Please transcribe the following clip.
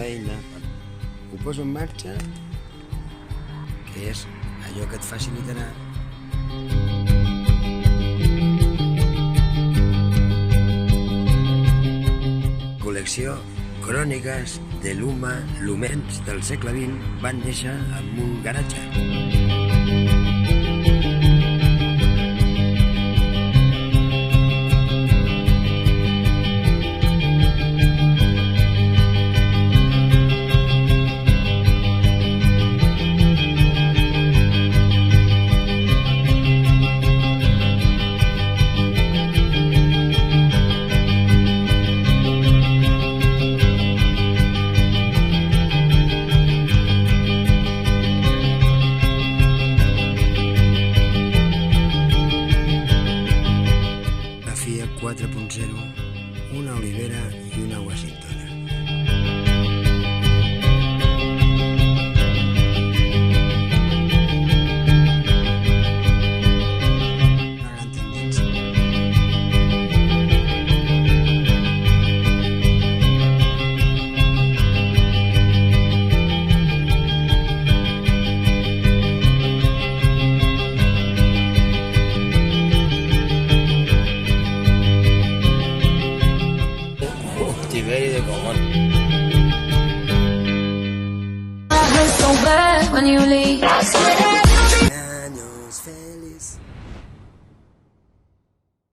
feina, ho poso en marxa, que és allò que et facilitarà col·lecció Cròniques de l'Uma. Lumens del segle XX van néixer en un garatge. Fiat 4.0, una olivera i una Washington. Una gran tendència. Tiberi de cogón. I hurt so bad when you leave.